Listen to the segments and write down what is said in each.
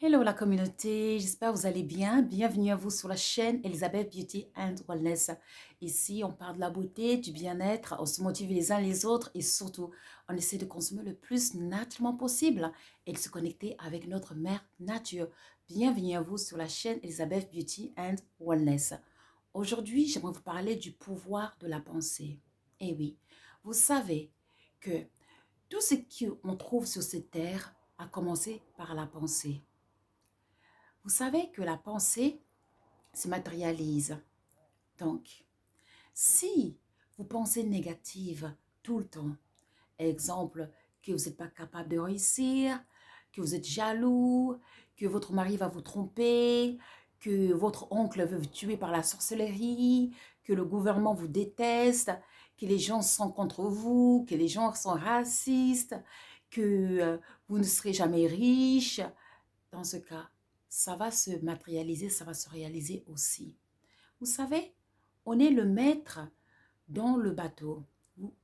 Hello la communauté, j'espère que vous allez bien. Bienvenue à vous sur la chaîne Elizabeth Beauty and Wellness. Ici, on parle de la beauté, du bien-être, on se motive les uns les autres et surtout, on essaie de consommer le plus naturellement possible et de se connecter avec notre mère nature. Bienvenue à vous sur la chaîne Elizabeth Beauty and Wellness. Aujourd'hui, j'aimerais vous parler du pouvoir de la pensée. Eh oui, vous savez que tout ce qu'on trouve sur cette terre a commencé par la pensée. Vous savez que la pensée se matérialise. Donc, si vous pensez négative tout le temps, exemple, que vous n'êtes pas capable de réussir, que vous êtes jaloux, que votre mari va vous tromper, que votre oncle veut vous tuer par la sorcellerie, que le gouvernement vous déteste, que les gens sont contre vous, que les gens sont racistes, que vous ne serez jamais riche, dans ce cas, ça va se matérialiser, ça va se réaliser aussi. Vous savez, on est le maître dans le bateau.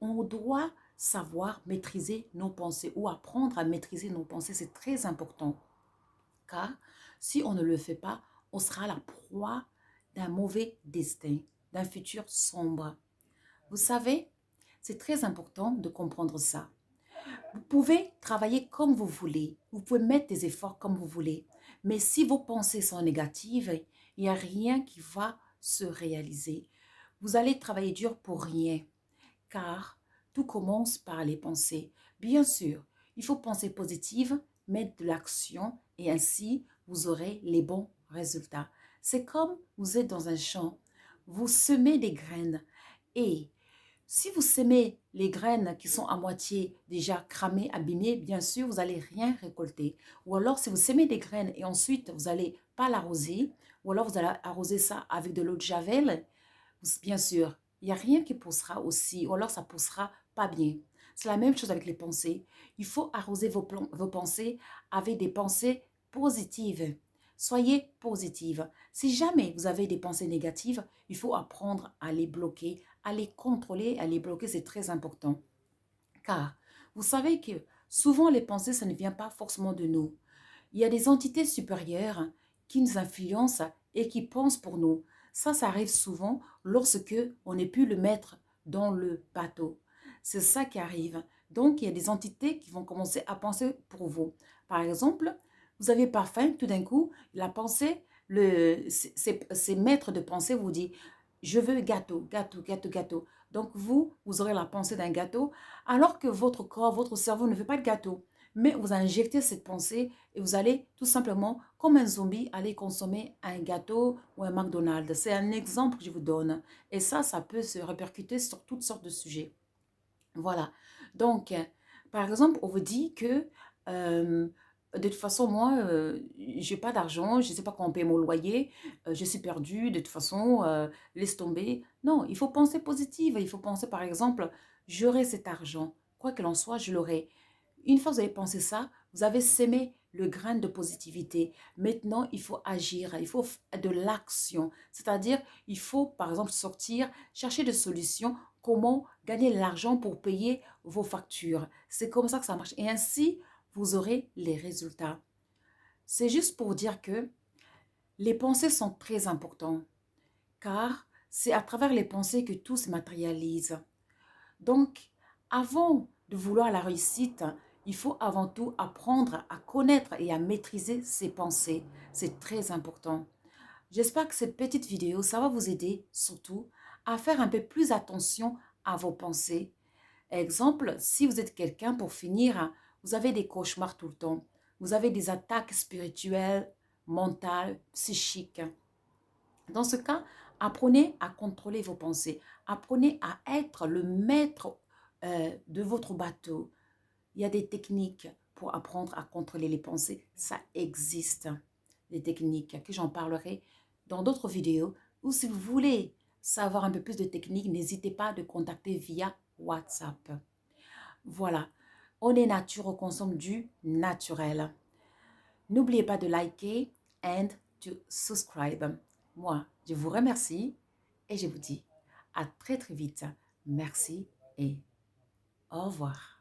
On doit savoir maîtriser nos pensées ou apprendre à maîtriser nos pensées. C'est très important. Car si on ne le fait pas, on sera la proie d'un mauvais destin, d'un futur sombre. Vous savez, c'est très important de comprendre ça. Vous pouvez travailler comme vous voulez, vous pouvez mettre des efforts comme vous voulez, mais si vos pensées sont négatives, il n'y a rien qui va se réaliser. Vous allez travailler dur pour rien, car tout commence par les pensées. Bien sûr, il faut penser positive, mettre de l'action et ainsi vous aurez les bons résultats. C'est comme vous êtes dans un champ, vous semez des graines et si vous semez les graines qui sont à moitié déjà cramées, abîmées, bien sûr, vous n'allez rien récolter. Ou alors, si vous semez des graines et ensuite, vous n'allez pas l'arroser, ou alors vous allez arroser ça avec de l'eau de javel, bien sûr, il n'y a rien qui poussera aussi, ou alors ça poussera pas bien. C'est la même chose avec les pensées. Il faut arroser vos pensées avec des pensées positives. Soyez positive. Si jamais vous avez des pensées négatives, il faut apprendre à les bloquer, à les contrôler, à les bloquer, c'est très important. Car vous savez que souvent les pensées, ça ne vient pas forcément de nous. Il y a des entités supérieures qui nous influencent et qui pensent pour nous. Ça arrive souvent lorsque on n'est plus le maître dans le bateau. C'est ça qui arrive. Donc, il y a des entités qui vont commencer à penser pour vous. Par exemple, vous n'avez pas faim, tout d'un coup, la pensée, ces maîtres de pensée vous dit, je veux gâteau, gâteau, gâteau, gâteau. Donc, vous aurez la pensée d'un gâteau, alors que votre corps, votre cerveau ne veut pas de gâteau. Mais vous injectez cette pensée et vous allez tout simplement, comme un zombie, aller consommer un gâteau ou un McDonald's. C'est un exemple que je vous donne. Et ça peut se répercuter sur toutes sortes de sujets. Voilà. Donc, par exemple, on vous dit que de toute façon, moi, j'ai pas d'argent, je ne sais pas comment payer mon loyer, je suis perdue, de toute façon, laisse tomber. Non, il faut penser positive. Il faut penser, par exemple, j'aurai cet argent. Quoi qu'il en soit, je l'aurai. Une fois que vous avez pensé ça, vous avez sémé le grain de positivité. Maintenant, il faut agir, il faut de l'action. C'est-à-dire, il faut, par exemple, sortir, chercher des solutions, comment gagner de l'argent pour payer vos factures. C'est comme ça que ça marche. Et ainsi, vous aurez les résultats. C'est juste pour dire que les pensées sont très importantes, car c'est à travers les pensées que tout se matérialise. Donc, avant de vouloir la réussite, il faut avant tout apprendre à connaître et à maîtriser ses pensées. C'est très important. J'espère que cette petite vidéo, ça va vous aider surtout à faire un peu plus attention à vos pensées. Exemple, si vous êtes quelqu'un, pour finir, vous avez des cauchemars tout le temps. Vous avez des attaques spirituelles, mentales, psychiques. Dans ce cas, apprenez à contrôler vos pensées. Apprenez à être le maître de votre bateau. Il y a des techniques pour apprendre à contrôler les pensées. Ça existe, des techniques que j'en parlerai dans d'autres vidéos. Ou si vous voulez savoir un peu plus de techniques, n'hésitez pas à contacter via WhatsApp. Voilà, on est nature, on consomme du naturel. N'oubliez pas de liker and to subscribe. Moi, je vous remercie et je vous dis à très très vite. Merci et au revoir.